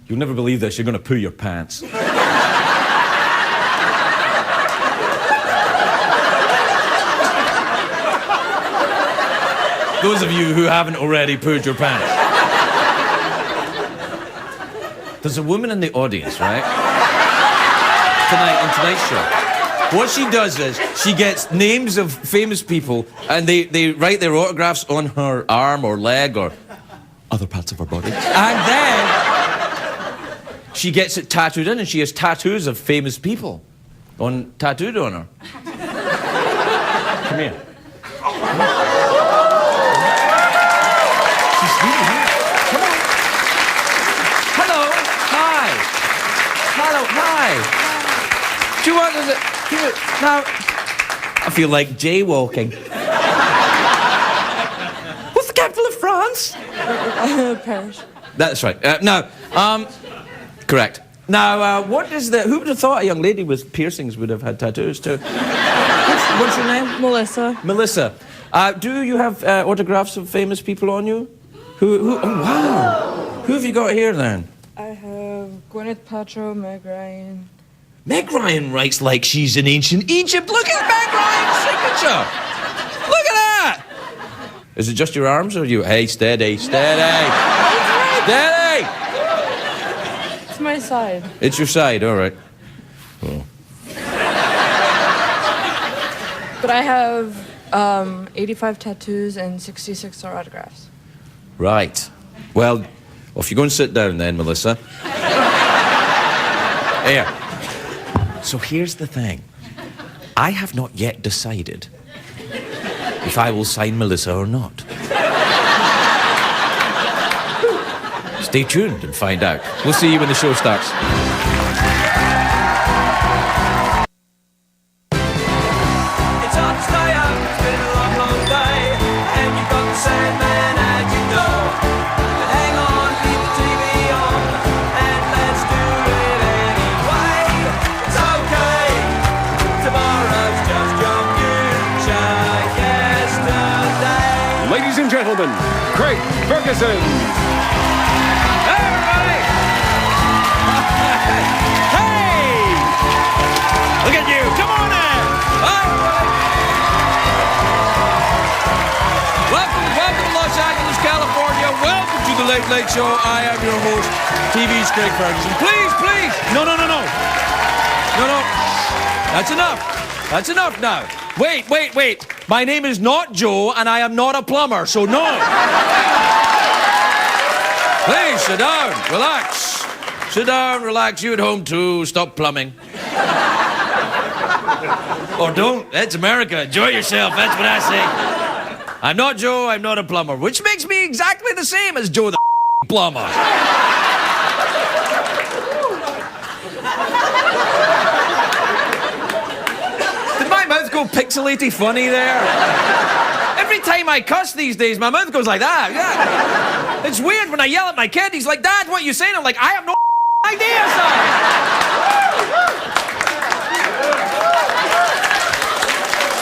You'll never believe this. You're going to poo your pants. Those of you who haven't already pooed your pants. There's a woman in the audience, right? Tonight, on tonight's show. What she does is, she gets names of famous people and they write their autographs on her arm or leg or other parts of her body. And then she gets it tattooed in and she has tattoos of famous people tattooed on her. Come here. She's really here. Come on. Hello. Hi. Hello. Hi. Do you want to... Now, I feel like jaywalking. What's the capital of France? Paris. That's right. Correct. Now, what is the... Who would have thought a young lady with piercings would have had tattoos too? What's your name? Melissa. Melissa. Do you have autographs of famous people on you? Who? Oh, wow. Who have you got here then? I have Gwyneth Paltrow, Meg Ryan. Meg Ryan writes like she's in ancient Egypt. Look at Meg Ryan's signature. Look at that. Is it just your arms or you? Hey, steady, steady. Steady. It's my side. It's your side, all right. Oh. But I have 85 tattoos and 66 autographs. Right. Well, if you go and sit down then, Melissa. Here. So here's the thing. I have not yet decided if I will sign Melissa or not. Stay tuned and find out. We'll see you when the show starts. Ladies and gentlemen, Craig Ferguson. Hey, everybody! Hey! Look at you! Come on in! Everybody! Welcome to Los Angeles, California. Welcome to the Late Late Show. I am your host, TV's Craig Ferguson. Please! No. No. That's enough. That's enough now. Wait. My name is not Joe, and I am not a plumber, so no. Please, sit down. Relax. Sit down, relax. You at home, too. Stop plumbing. Or don't. That's America. Enjoy yourself. That's what I say. I'm not Joe. I'm not a plumber, which makes me exactly the same as Joe the plumber. Go pixelaty funny there. Every time I cuss these days, my mouth goes like that. Yeah. It's weird when I yell at my kid. He's like, Dad, what are you saying? I'm like, I have no idea, son.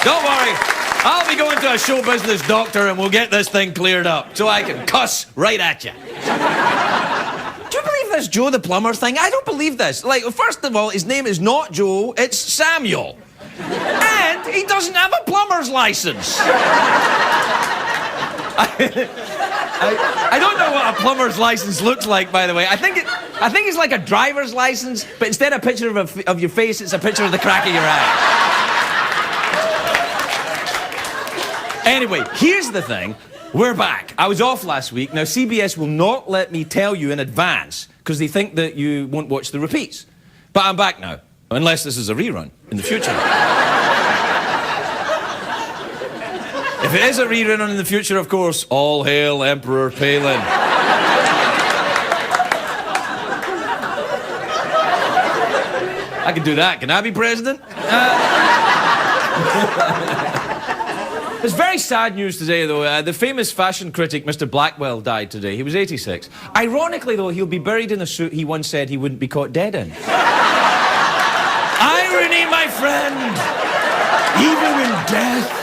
Don't worry. I'll be going to a show business doctor and we'll get this thing cleared up so I can cuss right at you. Do you believe this Joe the plumber thing? I don't believe this. Like, first of all, his name is not Joe, it's Samuel. And he doesn't have a plumber's license. I don't know what a plumber's license looks like, by the way. I think it's like a driver's license, but instead of a picture of your face, it's a picture of the crack of your eye. Anyway, here's the thing. We're back. I was off last week. Now, CBS will not let me tell you in advance because they think that you won't watch the repeats. But I'm back now. Unless this is a rerun in the future. If it is a rerun in the future, of course, all hail Emperor Palin. I can do that. Can I be president? There's very sad news today, though. The famous fashion critic, Mr. Blackwell, died today. He was 86. Ironically, though, he'll be buried in a suit he once said he wouldn't be caught dead in. Irony, my friend, even in death.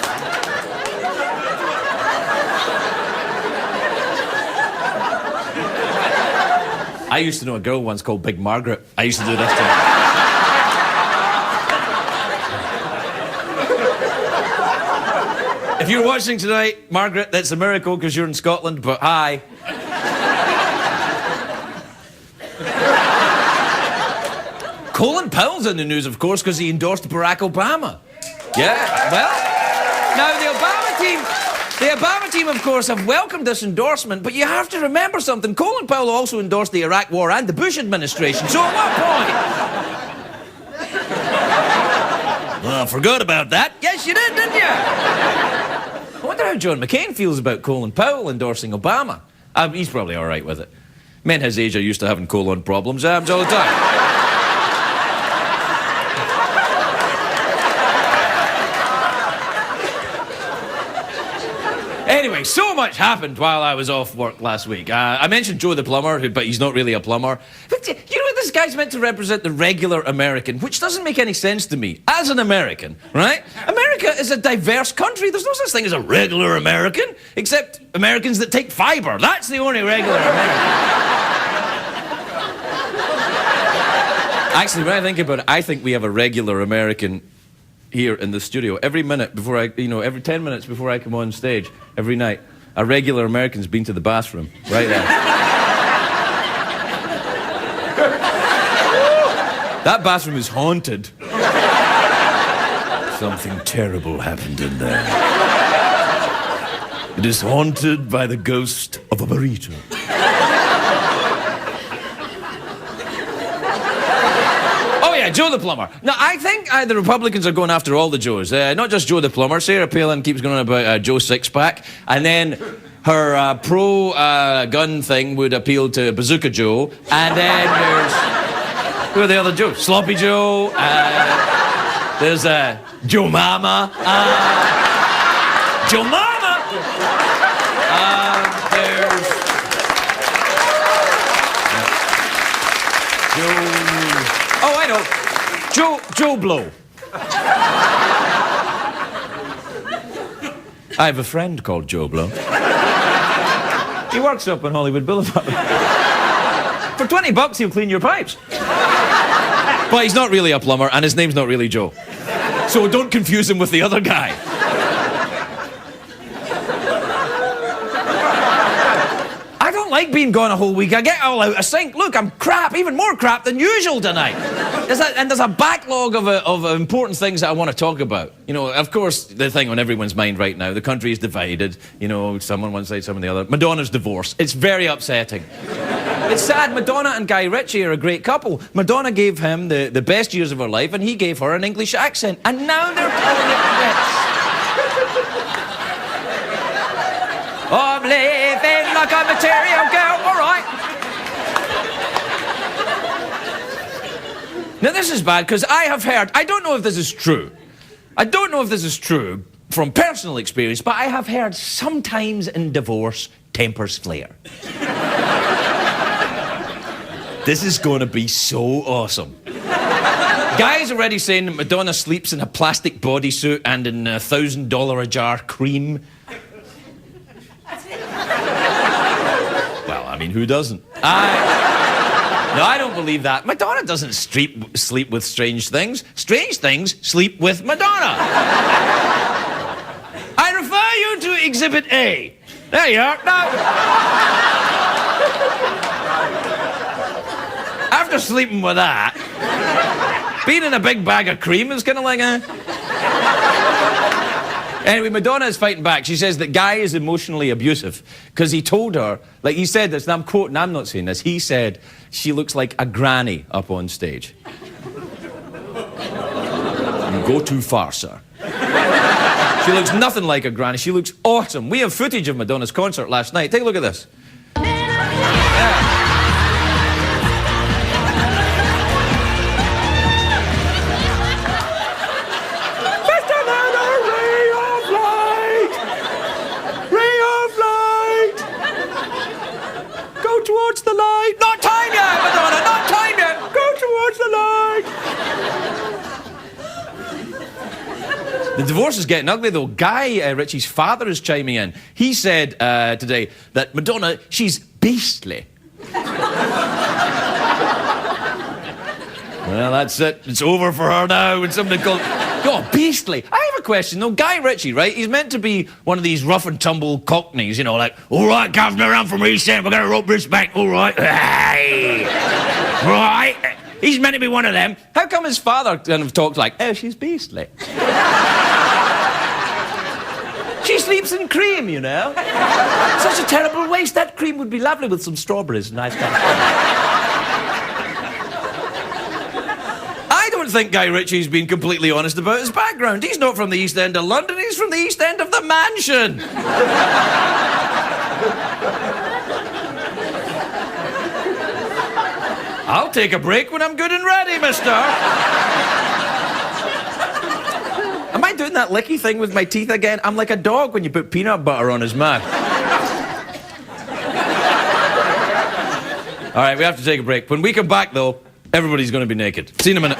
I used to know a girl once called Big Margaret. I used to do this to her. If you're watching tonight, Margaret, that's a miracle because you're in Scotland, but hi. Colin Powell's in the news, of course, because he endorsed Barack Obama. Yeah, well, now the Obama team, of course, have welcomed this endorsement, but you have to remember something. Colin Powell also endorsed the Iraq War and the Bush administration, so at what point? Well, I forgot about that. Yes, you did, didn't you? I wonder how John McCain feels about Colin Powell endorsing Obama. He's probably all right with it. Men his age are used to having colon problems all the time. Anyway, so much happened while I was off work last week. I mentioned Joe the plumber, but he's not really a plumber. But you know what? This guy's meant to represent the regular American, which doesn't make any sense to me as an American, right? America is a diverse country. There's no such thing as a regular American, except Americans that take fiber. That's the only regular American. Actually, when I think about it, I think we have a regular American here in the studio. Every minute before every 10 minutes before I come on stage, every night, a regular American's been to the bathroom, right there. That bathroom is haunted. Something terrible happened in there. It is haunted by the ghost of a burrito. Joe the plumber. Now, I think the Republicans are going after all the Joes. Not just Joe the plumber. Sarah Palin keeps going on about Joe Sixpack. And then her pro-gun thing would appeal to Bazooka Joe. And then there's... Who are the other Joes? Sloppy Joe. There's Joe Mama. Joe Mama! There's... Joe... Oh, I know. Joe Blow. I have a friend called Joe Blow. He works up on Hollywood Boulevard. For $20, he'll clean your pipes. But he's not really a plumber, and his name's not really Joe. So don't confuse him with the other guy. I don't like being gone a whole week. I get all out of sync. Look, I'm crap, even more crap than usual tonight. There's a backlog of important things that I want to talk about. You know, of course, the thing on everyone's mind right now, the country is divided. You know, someone one side, someone the other. Madonna's divorce. It's very upsetting. It's sad. Madonna and Guy Ritchie are a great couple. Madonna gave him the best years of her life, and he gave her an English accent. And now they're calling it quits. I'm living like a material girl. All right. Now, this is bad, because I have heard... I don't know if this is true. I don't know if this is true from personal experience, but I have heard sometimes in divorce, tempers flare. This is going to be so awesome. Guys already saying that Madonna sleeps in a plastic bodysuit and in $1,000 a jar cream. Well, I mean, who doesn't? No, I don't believe that. Madonna doesn't sleep with strange things. Strange things sleep with Madonna. I refer you to Exhibit A. There you are. Now, after sleeping with that, being in a big bag of cream is kind of like a... Anyway, Madonna is fighting back. She says that Guy is emotionally abusive because he told her, like he said this, and I'm quoting, I'm not saying this, he said she looks like a granny up on stage. You go too far, sir. She looks nothing like a granny. She looks awesome. We have footage of Madonna's concert last night. Take a look at this. Yeah. Towards the light. Not time yet, Madonna, not time yet. Go towards the light. The divorce is getting ugly, though. Guy Ritchie's father is chiming in. He said today that Madonna, she's beastly. Well, that's it. It's over for her now. When somebody calls... Oh, beastly. I have a question, though. Guy Ritchie, right? He's meant to be one of these rough and tumble cockneys, you know, like, all right, Captain, around from East End, we're going to rope this back, all right. Hey. Right. He's meant to be one of them. How come his father kind of talks like, oh, she's beastly? She sleeps in cream, you know. Such a terrible waste. That cream would be lovely with some strawberries and nice kind of I don't think Guy Ritchie's been completely honest about his background. He's not from the East End of London, he's from the East End of the mansion. I'll take a break when I'm good and ready, mister. Am I doing that licky thing with my teeth again? I'm like a dog when you put peanut butter on his mouth. All right, we have to take a break. When we come back, though, everybody's going to be naked. See you in a minute.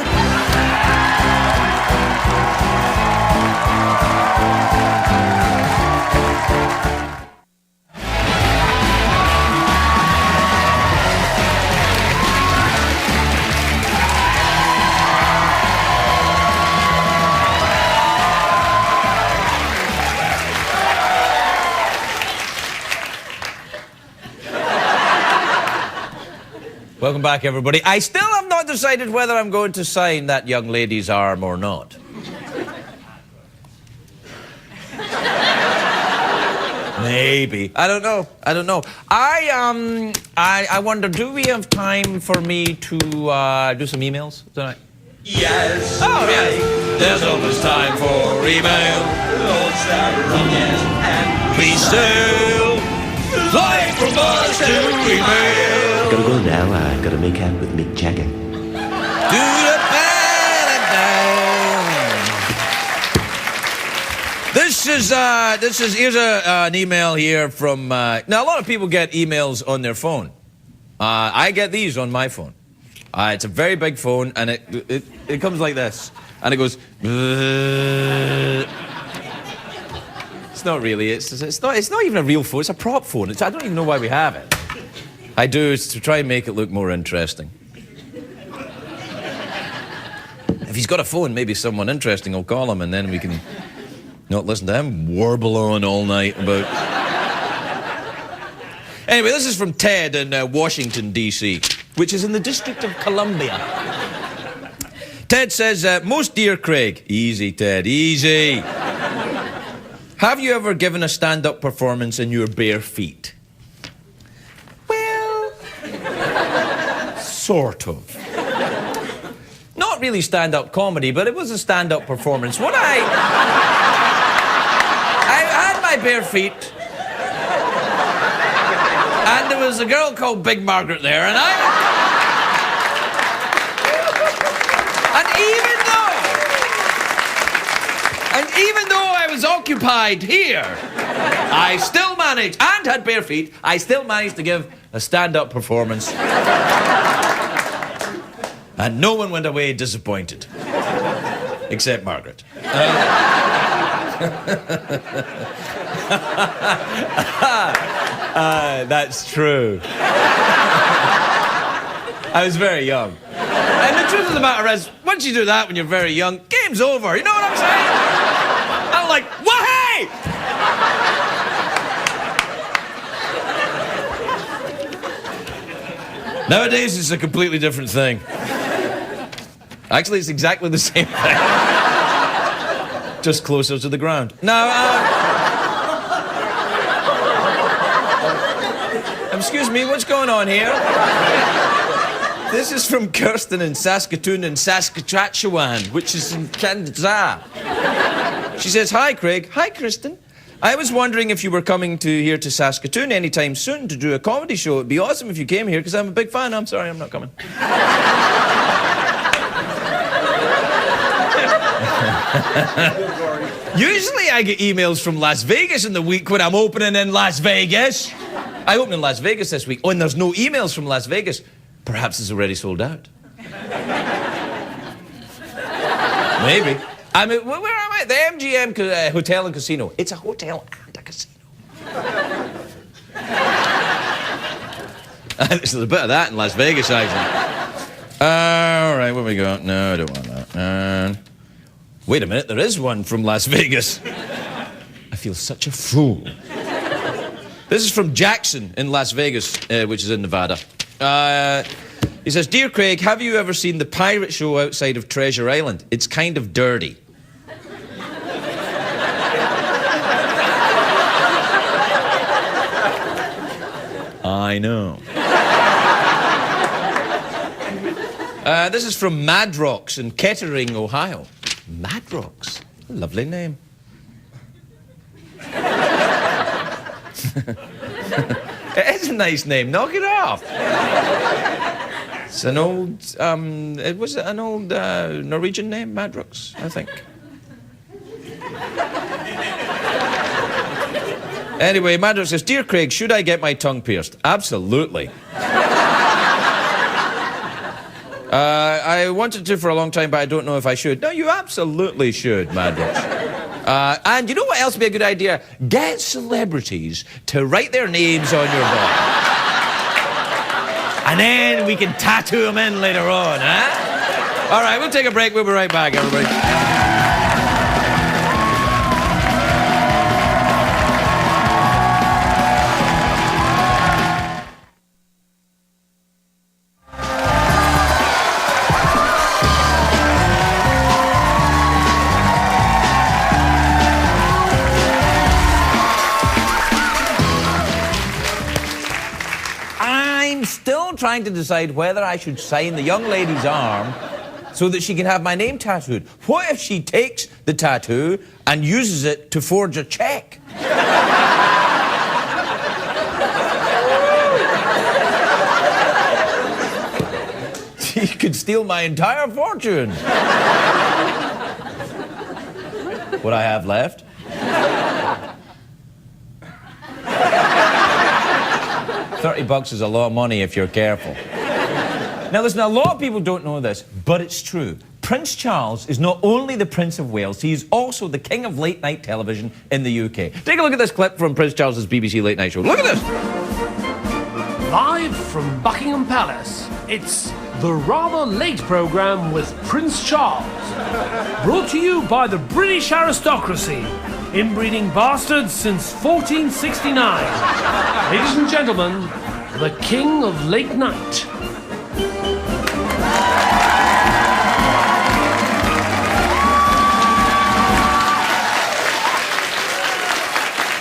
Welcome back, everybody. I still have not decided whether I'm going to sign that young lady's arm or not. Maybe. I don't know. I wonder, do we have time for me to do some emails tonight? Yes. Oh, yes. There's always time for email. Please still like from us to email. Gotta go now, I gotta make out with Mick Jagger. Here's an email here from, now a lot of people get emails on their phone. I get these on my phone. It's a very big phone, and it comes like this, and it goes, it's not really, it's not even a real phone, it's a prop phone. I don't even know why we have it. I do, it's to try and make it look more interesting. If he's got a phone, maybe someone interesting will call him, and then we can not listen to him warble on all night about... Anyway, this is from Ted in Washington, D.C., which is in the District of Columbia. Ted says, most dear Craig... Easy, Ted, easy. Have you ever given a stand-up performance in your bare feet? Sort of. Not really stand-up comedy, but it was a stand-up performance. When I had my bare feet, and there was a girl called Big Margaret there, and even though I was occupied here, I still managed, and had bare feet, I still managed to give a stand-up performance. And no one went away disappointed. Except Margaret. That's true. I was very young. And the truth of the matter is, once you do that when you're very young, game's over. You know what I'm saying? I'm like, wahey! Nowadays, it's a completely different thing. Actually, it's exactly the same thing. Just closer to the ground. Now, excuse me, what's going on here? This is from Kirsten in Saskatoon in Saskatchewan, which is in Canada. She says, hi, Craig. Hi, Kirsten. I was wondering if you were coming here to Saskatoon anytime soon to do a comedy show. It'd be awesome if you came here, because I'm a big fan. I'm sorry, I'm not coming. Usually I get emails from Las Vegas in the week when I'm opening in Las Vegas. I open in Las Vegas this week. Oh, and there's no emails from Las Vegas. Perhaps it's already sold out. Maybe. I mean, where am I? The MGM Hotel and Casino. It's a hotel and a casino. There's a bit of that in Las Vegas, actually. All right, what we got? No, I don't want that. Wait a minute, there is one from Las Vegas. I feel such a fool. This is from Jackson in Las Vegas, which is in Nevada. He says, Dear Craig, have you ever seen the pirate show outside of Treasure Island? It's kind of dirty. I know. This is from Madrocks in Kettering, Ohio. Madrocks? Lovely name. It is a nice name. Knock it off. It's an old, was it an old Norwegian name, Madrocks, I think. Anyway, Madrocks says, Dear Craig, should I get my tongue pierced? Absolutely. I wanted to for a long time, but I don't know if I should. No, you absolutely should, Madrocks. And you know what else would be a good idea? Get celebrities to write their names on your body. And then we can tattoo them in later on, huh? All right, we'll take a break. We'll be right back, everybody. Still trying to decide whether I should sign the young lady's arm so that she can have my name tattooed. What if she takes the tattoo and uses it to forge a check? She could steal my entire fortune. What I have left? $30 is a lot of money if you're careful. Now listen, a lot of people don't know this, but it's true. Prince Charles is not only the Prince of Wales, he is also the king of late night television in the UK. Take a look at this clip from Prince Charles's BBC Late Night Show. Look at this! Live from Buckingham Palace, it's the Rather Late programme with Prince Charles. Brought to you by the British aristocracy. Inbreeding bastards since 1469. Ladies and gentlemen, the King of Late Night.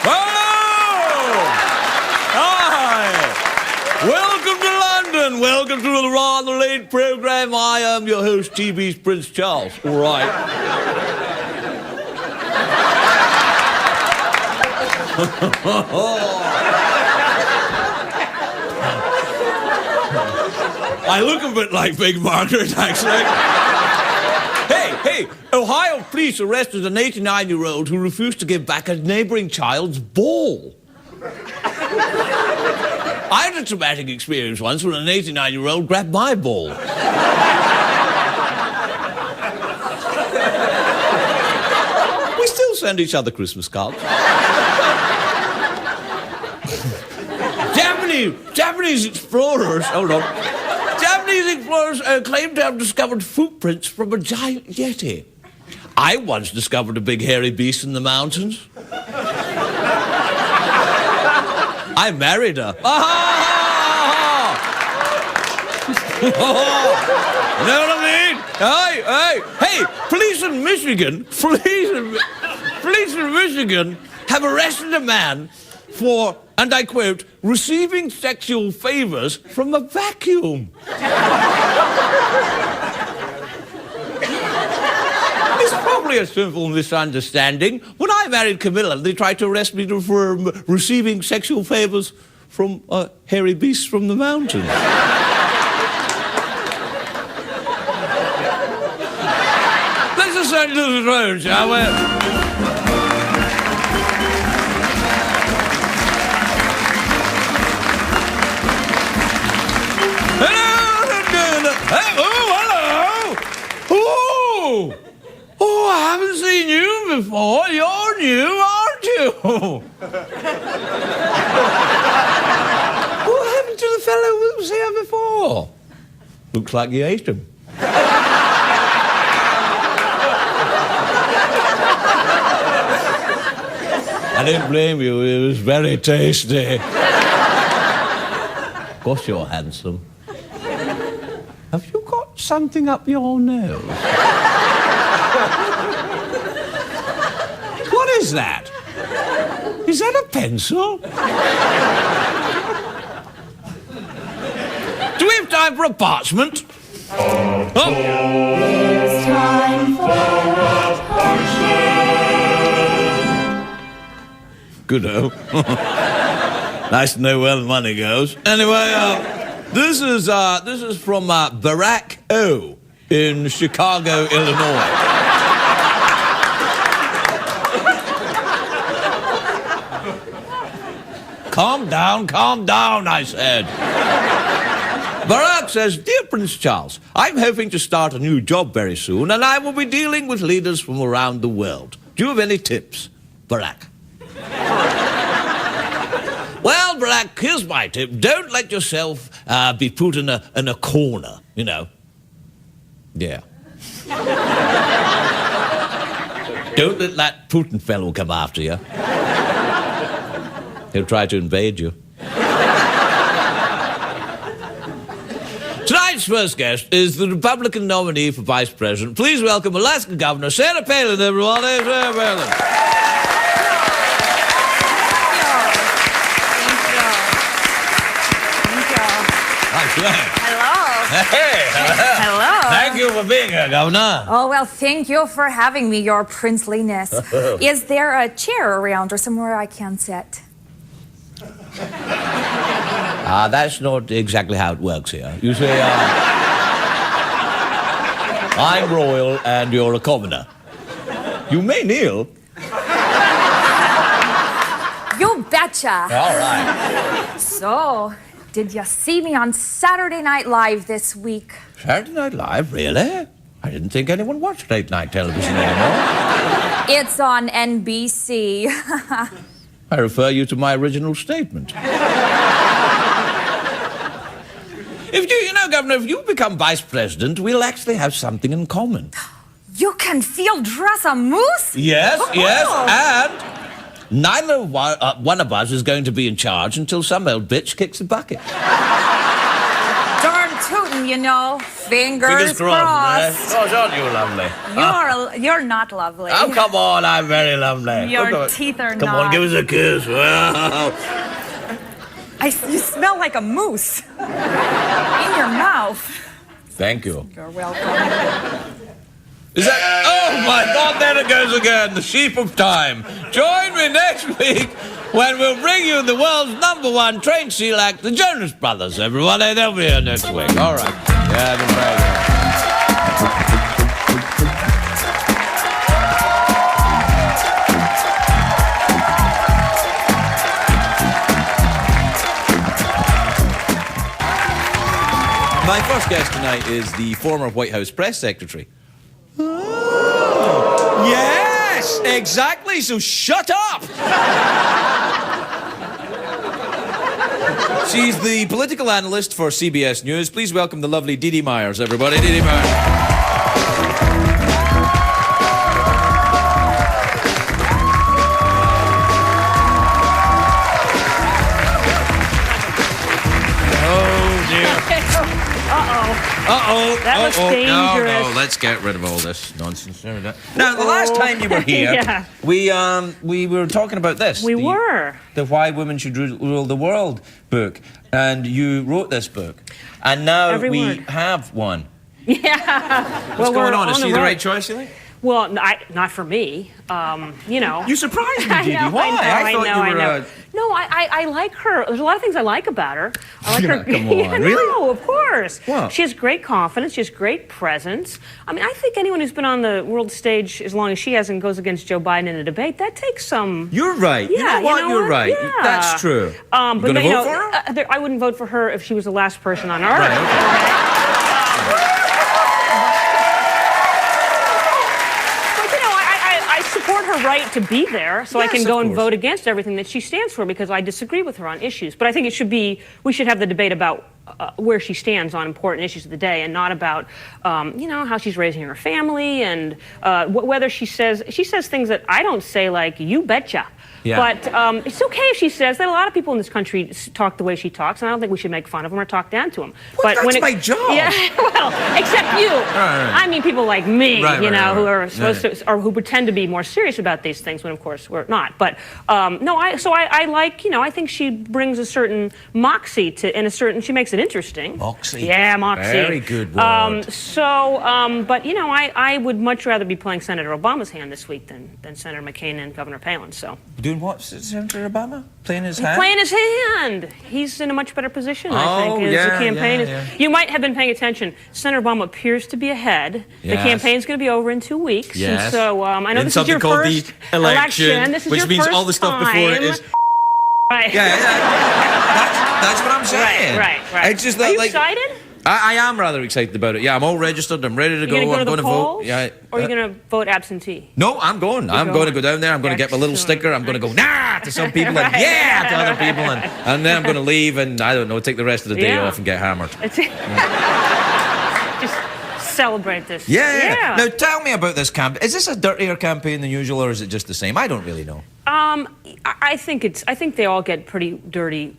Hello! Hi! Welcome to London. Welcome to the Rather Late programme. I am your host, TV's Prince Charles. All right. I look a bit like Big Margaret, actually. Hey, Ohio police arrested an 89-year-old who refused to give back a neighbouring child's ball. I had a traumatic experience once when an 89-year-old grabbed my ball. We still send each other Christmas cards. Japanese explorers, hold on. Japanese explorers claim to have discovered footprints from a giant yeti. I once discovered a big hairy beast in the mountains. I married her. You know what I mean? Hey, police in Michigan have arrested a man for, and I quote, receiving sexual favors from a vacuum. It's probably a simple misunderstanding. When I married Camilla, they tried to arrest me for receiving sexual favors from a hairy beast from the mountains. Let's ascend to the throne, shall we? Oh, I haven't seen you before. You're new, aren't you? What happened to the fellow with see her before. Looks like you ate him. I don't blame you, it was very tasty. Of course you're handsome. Have you got something up your nose? What is that? Is that a pencil? Do we have time for a parchment? Oh. It's time for a parchment. Good-o. Nice to know where the money goes. Anyway, this is from Barack O in Chicago, Illinois. Calm down, I said. Barack says, Dear Prince Charles, I'm hoping to start a new job very soon, and I will be dealing with leaders from around the world. Do you have any tips? Barack. Well, Barack, here's my tip. Don't let yourself be put in a corner, you know. Yeah. Don't let that Putin fellow come after you. He'll try to invade you. Tonight's first guest is the Republican nominee for Vice President. Please welcome Alaska Governor Sarah Palin, everyone. Hey, Sarah Palin. Hello. Hey, Hello. Thank you for being here, Governor. Oh, well, thank you for having me, Your Princeliness. Is there a chair around or somewhere I can sit? That's not exactly how it works here. You see, I'm royal and you're a commoner. You may kneel. You betcha. All right. So, did you see me on Saturday Night Live this week? Saturday Night Live, really? I didn't think anyone watched late night television anymore. It's on NBC. I refer you to my original statement. You know, Governor, if you become Vice President, we'll actually have something in common. You can field dress a moose? Yes, yes, and neither one of us is going to be in charge until some old bitch kicks a bucket. Darn tootin', you know. Fingers crossed. Oh, aren't you lovely? You're not lovely. Oh, come on, I'm very lovely. Your teeth are Come not. on, give us a kiss. Wow. You smell like a moose. In your mouth. Thank you. You're welcome. Is that... Oh, my God, there it goes again, the sheep of time. Join me next week when we'll bring you the world's #1 trained seal act, the Jonas Brothers, everybody. They'll be here next week. All right. Yeah, I've been very good. My first guest tonight is the former White House press secretary. Oh. Yes, exactly, so shut up! She's the political analyst for CBS News. Please welcome the lovely Dee Dee Myers, everybody. Dee Dee Myers. That was dangerous. No, let's get rid of all this nonsense. Now, the last time you were here, Yeah. we were talking about this. We were. The Why Women Should Rule the World book. And you wrote this book. And now Every we word. have one. Yeah. What's going on? Is she the right choice, you think? Well, not for me. You know. You surprised me, I Dee Dee. know, Why? I thought you were know. No, I like her. There's a lot of things I like about her. I like her. Come on, Yeah, really? No, of course. What? She has great confidence. She has great presence. I mean, I think anyone who's been on the world stage as long as she has and goes against Joe Biden in a debate, that takes some. You're right. Yeah, you know what? You're right. Yeah. That's true. But you gonna you vote know, for her? I wouldn't vote for her if she was the last person on Earth. Right, okay. I support her right to be there, so Yes, I can go of and course. vote against everything that she stands for because I disagree with her on issues. But I think we should have the debate about where she stands on important issues of the day, and not about how she's raising her family and whether she says things that I don't say, like "you betcha." Yeah. But it's okay if she says that. A lot of people in this country talk the way she talks, and I don't think we should make fun of them or talk down to them. Well, that's my job. Yeah, well, except you. Right. I mean, people like me, Right. who are supposed to, or who pretend to be more serious about these things, when of course we're not. But no, I like, I think she brings a certain moxie to, and she makes it interesting. Moxie. Yeah, moxie. Very good word. But I would much rather be playing Senator Obama's hand this week than Senator McCain and Governor Palin. So. Doing what, Senator Obama? Playing his hand? Playing his hand. He's in a much better position, I think, as the campaign is. You might have been paying attention. Senator Obama appears to be ahead. Yes. The campaign's going to be over in 2 weeks. Yes. And so I know In this is your something called first the election, This is which your means first all the stuff time. before it is. Right. Yeah. That's what I'm saying. Right. It's just Are that, you like, excited? I am rather excited about it. Yeah, I'm all registered. I'm ready to go. Are you I'm going to going to polls? vote. Yeah. Or are you going to vote absentee? No, I'm going. I'm going to go down there. I'm going to get my little Excellent. sticker. I'm going to go nah to some people and Right. yeah to other people, and then I'm going to leave and I don't know, take the rest of the day Yeah. off and get hammered. Just celebrate this. Yeah. Now tell me about this campaign. Is this a dirtier campaign than usual, or is it just the same? I don't really know. I think they all get pretty dirty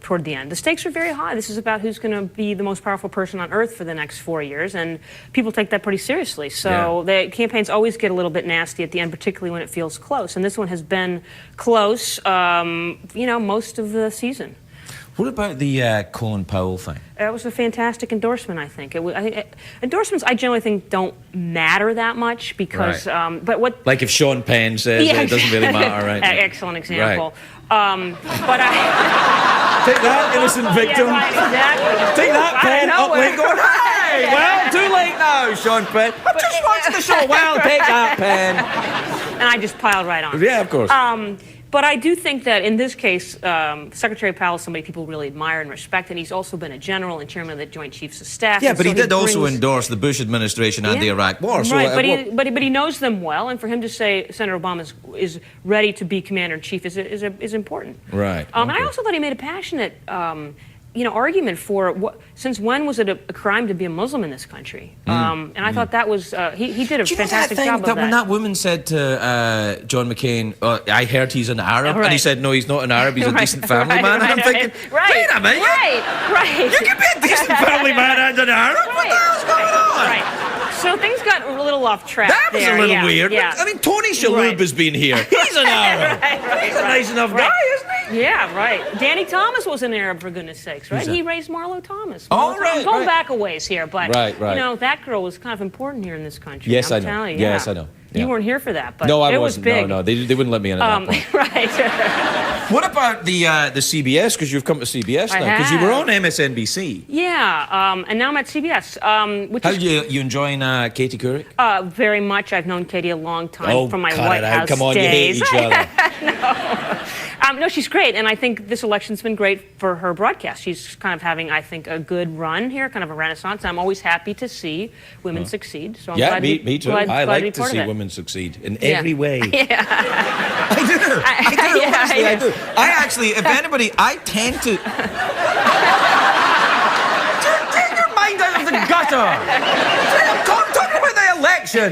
toward the end. The stakes are very high. This is about who's going to be the most powerful person on earth for the next 4 years, and people take that pretty seriously. So the campaigns always get a little bit nasty at the end, particularly when it feels close. And this one has been close, most of the season. What about the Colin Powell thing? It was a fantastic endorsement, I think. Endorsements, I generally think, don't matter that much because, Right. But what... Like if Sean Penn says it doesn't really matter, right? Excellent example. Right. But I... Take that, innocent victim. Yeah, right, exactly. Take that, Penn. Out of Up late nowhere. going, hey, well, too late now, Sean Penn. I'm just watching the show. Well, take that, Penn. And I just piled right on. Yeah, of course. But I do think that in this case, Secretary Powell is somebody people really admire and respect, and he's also been a general and chairman of the Joint Chiefs of Staff. Yeah, and but so he did also brings- endorse the Bush administration and the Iraq War. So right, but he knows them well, and for him to say Senator Obama is ready to be commander-in-chief is important. Right. And I also thought he made a passionate argument for since when was it a crime to be a Muslim in this country? And I thought that was he did a fantastic job of that. When that woman said to John McCain, I heard he's an Arab, and he said, no, he's not an Arab, he's a decent family man. And I'm thinking, wait a minute. Right. You can be a decent family man and an Arab? What the hell's going on? Right. So things got a little off track. That was there. a little weird. Yeah. I mean, Tony Shalhoub has been here. He's an Arab. He's a nice enough guy, isn't he? Yeah, right. Danny Thomas was an Arab, for goodness sakes, right? He raised Marlo Thomas. Oh, right, I'm going right. back a ways here, but Right. that girl was kind of important here in this country. Yes, I'm I know. telling you, Yes, yeah. I know. You Yeah. weren't here for that, but No, I it wasn't. was big. No, they wouldn't let me in at that point. Right. What about the CBS? Because you've come to CBS I now. Because you were have. on MSNBC. Yeah, and now I'm at CBS, which How is you enjoying Katie Couric? very much. I've known Katie a long time from my cut White it out. House Come on, days. you hate each other. No, she's great, and I think this election's been great for her broadcast. She's kind of having, I think, a good run here, kind of a renaissance. I'm always happy to see women succeed. So I'm glad me too. Glad, I glad like be to part see of it. women succeed in every way. Yeah. I do. Honestly, I do. I actually, if anybody, I tend to. Take your mind out of the gutter. Talk about the election.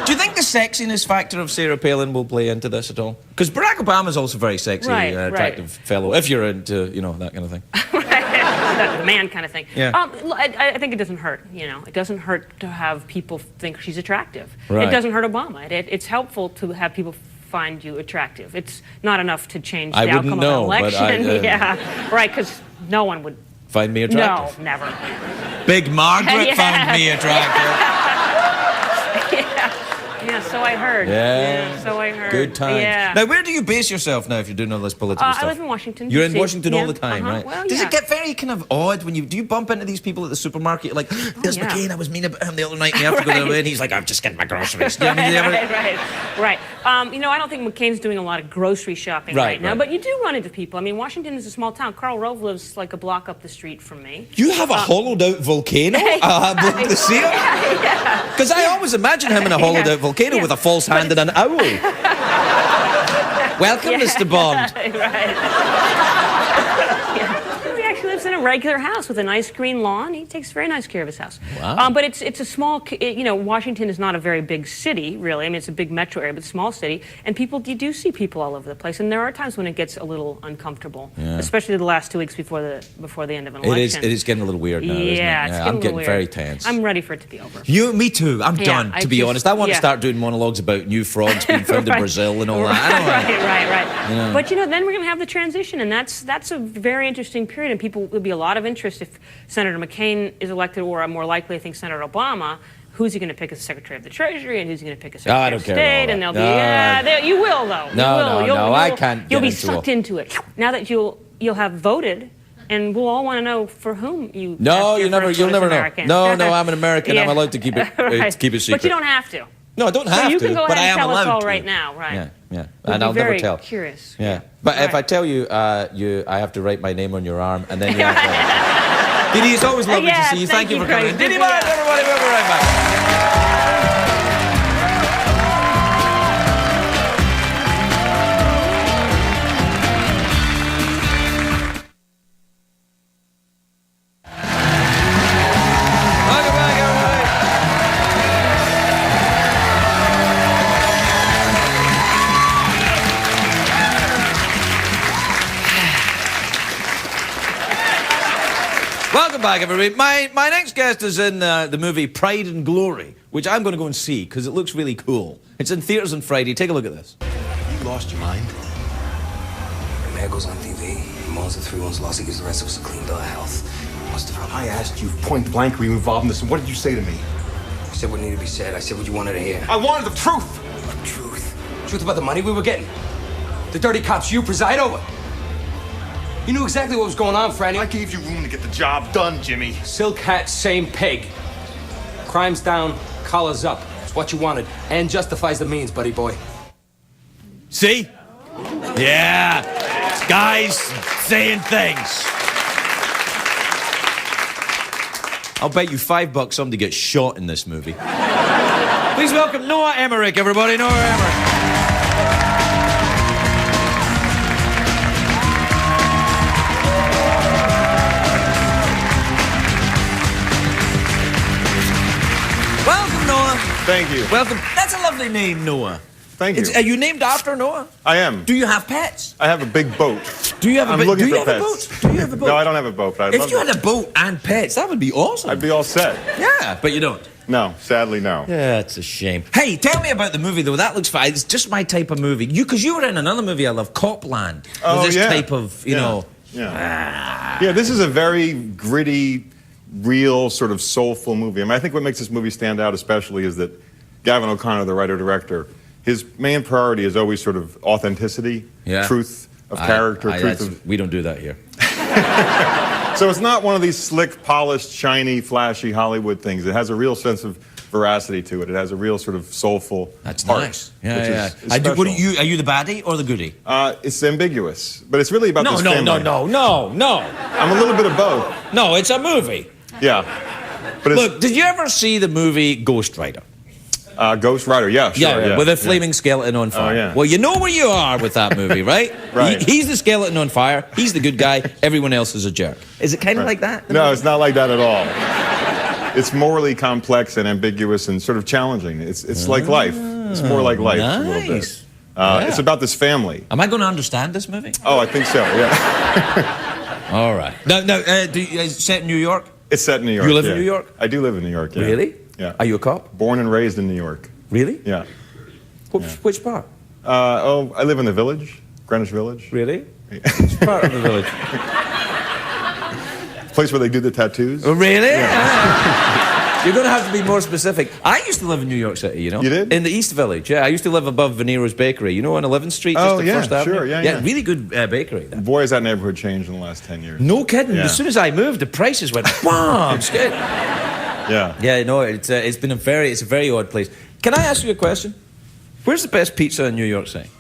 Do you think the sexiness factor of Sarah Palin will play into this at all? Because Barack Obama's also very sexy, attractive fellow, if you're into, that kind of thing. The man kind of thing. Yeah. I think it doesn't hurt, It doesn't hurt to have people think she's attractive. Right. It doesn't hurt Obama. It's helpful to have people find you attractive. It's not enough to change the I wouldn't outcome know, of an but election. Yeah, right, because no one would. Find me attractive? No, never. Big Margaret found me attractive. Yeah, so I heard. Yeah. So I heard. Good times. Yeah. Now, where do you base yourself now if you're doing all this political stuff? I live in Washington. You're in DC. Washington all Yeah. the time, right? Well, Does yeah. it get very kind of odd when do you bump into these people at the supermarket? You're like, there's yeah. McCain, I was mean about him the other night, and you have to go Right. away, and he's like, I'm just getting my groceries. Do you know what I mean? Right. I don't think McCain's doing a lot of grocery shopping right now, but you do run into people. I mean, Washington is a small town. Karl Rove lives like a block up the street from me. You have a hollowed-out volcano above the seal? Yeah. Because I always imagine him in a hollowed-out volcano with a false hand and an owl. Welcome, Mr. Bond. Right. Yeah. He actually lives in a regular house with a nice green lawn. He takes very nice care of his house. Wow. But it's a small, Washington is not a very big city, really. I mean, it's a big metro area, but a small city. And you do see people all over the place. And there are times when it gets a little uncomfortable, especially the last 2 weeks before the end of an election. It is getting a little weird now, isn't it? Yeah, I'm getting weird. very tense. I'm ready for it to be over. Me too. I'm done, to be honest. I want to start doing monologues about new frogs being found in Brazil and all that. Right. But then we're going to have the transition, and that's a very interesting period, and there'll be a lot of interest if Senator McCain is elected, or more likely, I think, Senator Obama. Who's he going to pick as Secretary of the Treasury, and who's he going to pick as Secretary of State? And they'll be you will though. I can't. You'll be sucked into it now that you'll have voted. And we'll all want to know for whom you. No, you'll never know. No, I'm an American. I'm allowed to keep it keep it secret. But you don't have to. No, I don't have to. You can go but ahead and I am tell us all to. right now, right? Yeah. We'll And I'll never tell. Curious. Yeah. But if I tell you, I have to write my name on your arm, and then you have to. Dee Dee, it's always lovely to see you. Thank you for coming. Dee Dee, bye, everybody. We'll be right back. Welcome back, everybody. My next guest is in the movie Pride and Glory, which I'm going to go and see because it looks really cool. It's in theaters on Friday. Take a look at this. You lost your mind? The man goes on TV. He moans the 3 ones lost. He gives the rest of us a clean bill of health. What's the problem? I asked you point blank, were you involved in this, and what did you say to me? I said what needed to be said. I said what you wanted to hear. I wanted the truth! What truth? Truth about the money we were getting. The dirty cops you preside over. You knew exactly what was going on, Franny. I gave you room to get the job done, Jimmy. Silk hat, same pig. Crime's down, collars up. It's what you wanted, and justifies the means, buddy boy. See? Yeah. Guys saying things. I'll bet you $5 somebody gets shot in this movie. Please welcome Noah Emmerich, everybody. Noah Emmerich. Welcome, Noah. Thank you. Welcome. That's a lovely name, Noah. Thank you. Are you named after Noah? I am. Do you have pets? I have a big boat. Do you have a I'm boat? looking Do you for have a pets. boat? Do you have a boat? No, I don't have a boat, but I'd If love you to. had a boat and pets, that would be awesome. I'd be all set. Yeah, but you don't. No, sadly, no. Yeah, it's a shame. Hey, tell me about the movie, though. That looks fine. It's just my type of movie. Because you were in another movie I love, Copland. Oh, with this yeah. type of, you know... Yeah. Yeah, this is a very gritty, real, sort of soulful movie. I mean, I think what makes this movie stand out especially is that Gavin O'Connor, the writer-director, his main priority is always sort of authenticity, truth of character, truth of... We don't do that here. So it's not one of these slick, polished, shiny, flashy Hollywood things. It has a real sense of veracity to it. It has a real sort of soulful That's heart, nice. Yeah, which yeah. is Are special. you the baddie or the goodie? It's ambiguous, but it's really about this family. No. I'm a little bit of both. No, it's a movie. Yeah. But it's, Look, did you ever see the movie Ghost Rider? Ghost Rider, yeah, sure. Yeah, with a flaming skeleton on fire. Oh, yeah. Well, you know where you are with that movie, right? Right. He's the skeleton on fire. He's the good guy. Everyone else is a jerk. Is it kind of like that? No, it's not like that at all. It's morally complex and ambiguous and sort of challenging. It's like life. It's more like life a little bit. Nice. It's about this family. Am I going to understand this movie? Oh, I think so, yeah. All right. Now, is it set in New York? It's set in New York. You live in yeah. New York? I do live in New York, yeah. Really? Yeah. Are you a cop? Born and raised in New York. Really? Yeah. Which part? I live in the Village, Greenwich Village. Really? Which part of the village? Place where they do the tattoos. Oh, really? Yeah. You're going to have to be more specific. I used to live in New York City, you know? You did? In the East Village, yeah. I used to live above Venero's Bakery, you know, on 11th Street, just Oh, the yeah, First Avenue. sure, yeah. Really good bakery. That. Boy, has that neighborhood changed in the last 10 years. No kidding. Yeah. As soon as I moved, the prices went BAM! Straight. Yeah. Yeah, no, it's been a very odd place. Can I ask you a question? Where's the best pizza in New York City?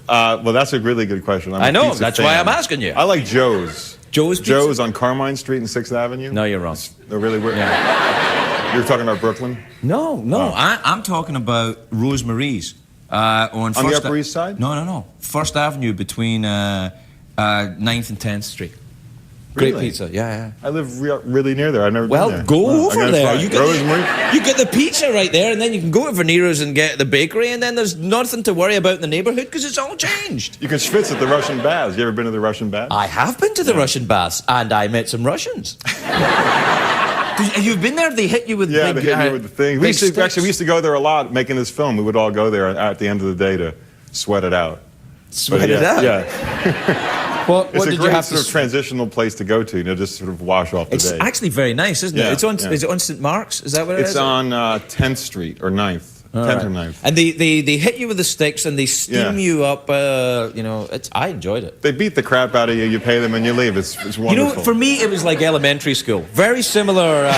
Well, that's a really good question. I'm I a know, pizza that's fan. why I'm asking you. I like Joe's. Joe's Pizza? Joe's on Carmine Street and 6th Avenue. No, you're wrong. They're really weird. Yeah. You're talking about Brooklyn? No, Oh. I'm talking about Rosemarie's. On the Upper East Side? No. First Avenue between 9th and 10th Street. Great Really? pizza, yeah. I live really near there. I've never been there. Well, go over there. You Rosemary? get the pizza right there, and then you can go to Venero's and get the bakery, and then there's nothing to worry about in the neighbourhood because it's all changed. You can schwitz at the Russian baths. You ever been to the Russian baths? I have been to the Russian baths, and I met some Russians. You've been there? They hit you with yeah, big... they hit you with the thing. We used to go there a lot making this film. We would all go there at the end of the day to sweat it out. Sweat it out? Yeah. What it's did a you great have sort of transitional place to go to, just sort of wash off the It's day. actually very nice, isn't it? It's on. Is it on St. Mark's? Is that what it is? It's on 10th Street or 9th. 10th or 9th. And they hit you with the sticks and they steam you up. I enjoyed it. They beat the crap out of you. You pay them and you leave. It's wonderful. You know, for me, it was like elementary school. Very similar.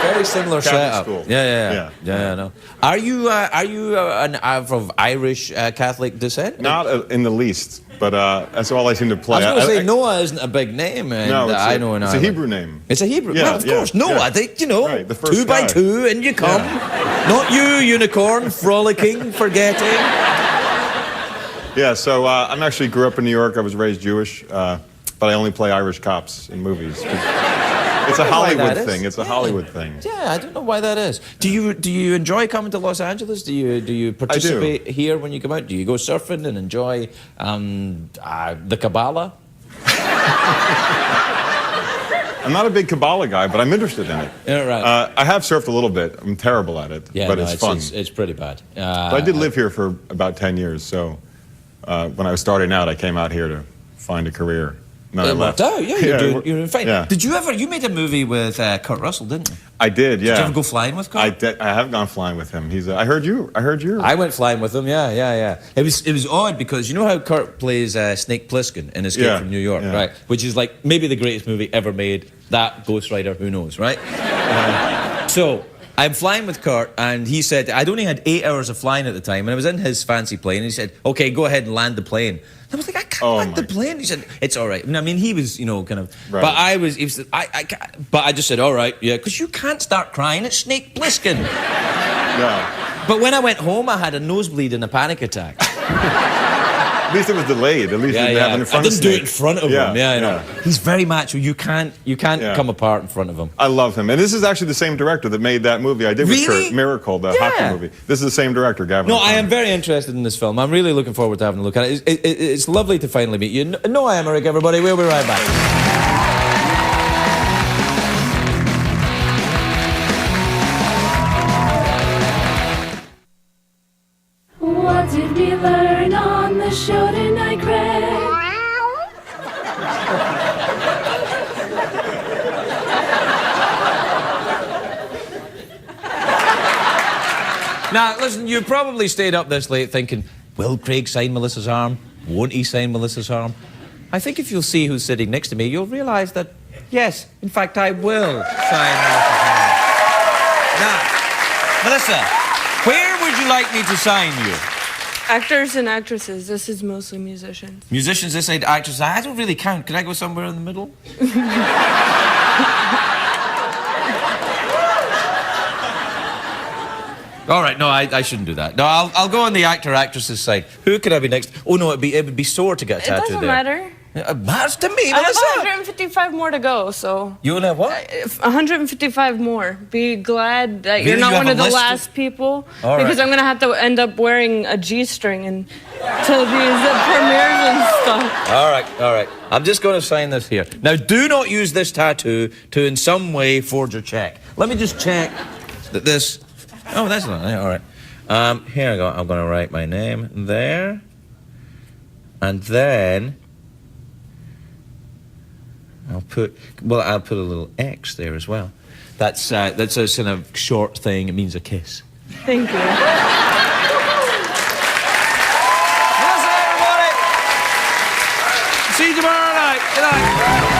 Very similar setup. School. Yeah. No. Are you of Irish Catholic descent? Not in the least, but that's all I seem to play. I was going to say Noah isn't a big name, and no, I know in it's Ireland. a Hebrew name. It's a Hebrew. Yeah, well, of course, Noah. Yeah. They, right, the first 2 by guy. 2, and you come. Not you, unicorn, frolicking, forgetting. Yeah, so I actually grew up in New York. I was raised Jewish, but I only play Irish cops in movies. It's a Hollywood thing. It's a Hollywood thing. Yeah, I don't know why that is. Do you enjoy coming to Los Angeles? Do you participate here when you come out? Do you go surfing and enjoy the Kabbalah? I'm not a big Kabbalah guy, but I'm interested in it. Yeah, right. I have surfed a little bit. I'm terrible at it, but it's fun. It's pretty bad. But I did live here for about 10 years, so when I was starting out, I came out here to find a career. No, I left. Oh, yeah, you're doing fine. Yeah. Did you made a movie with Kurt Russell, didn't you? I did, yeah. Did you ever go flying with Kurt? I have gone flying with him. I heard you. I went flying with him, yeah. It was odd because you know how Kurt plays Snake Plissken in Escape from New York, right? Which is like maybe the greatest movie ever made. That, Ghost Rider, who knows, right? So I'm flying with Kurt, and he said, I'd only had 8 hours of flying at the time, and I was in his fancy plane, and he said, okay, go ahead and land the plane. And I was like, I can't land the plane. He said, it's all right. I mean, he was, kind of, right. But I just said, all right, yeah, because you can't start crying, it's Snake Plissken. Yeah. But when I went home, I had a nosebleed and a panic attack. At least it was delayed. At least you didn't have it in front of him. I didn't do it in front of him. Yeah, I know. He's very macho. You can't come apart in front of him. I love him. And this is actually the same director that made that movie I did with Kurt, Miracle, the hockey movie. This is the same director, Gavin. No, I am very interested in this film. I'm really looking forward to having a look at it. It's lovely to finally meet you. Noah Emmerich, everybody. We'll be right back. What did we learn on the show tonight, Craig? Now, listen, you probably stayed up this late thinking, will Craig sign Melissa's arm? Won't he sign Melissa's arm? I think if you'll see who's sitting next to me, you'll realise that, yes, in fact, I will sign Melissa's arm. Now, Melissa, where would you like me to sign you? Actors and actresses. This is mostly musicians. Musicians this side, actors. I don't really count. Can I go somewhere in the middle? All right, no, I shouldn't do that. No, I'll go on the actor-actresses side. Who could I be next? Oh, no, it would be sore to get a tattoo It doesn't there. matter. It matters to me, I have Melissa. 155 more to go, so... You only have what? 155 more. Be glad that you're Really? not You one have of a the list? last people. All because right. I'm going to have to end up wearing a G-string and to these premieres and stuff. All right. I'm just going to sign this here. Now, do not use this tattoo to in some way forge a check. Let me just check that this... Oh, that's not... All right. Here I go. I'm going to write my name there. And then... I'll put a little X there as well. That's a kind of short thing. It means a kiss. Thank you. That's it, everybody. See you tomorrow night. Good night.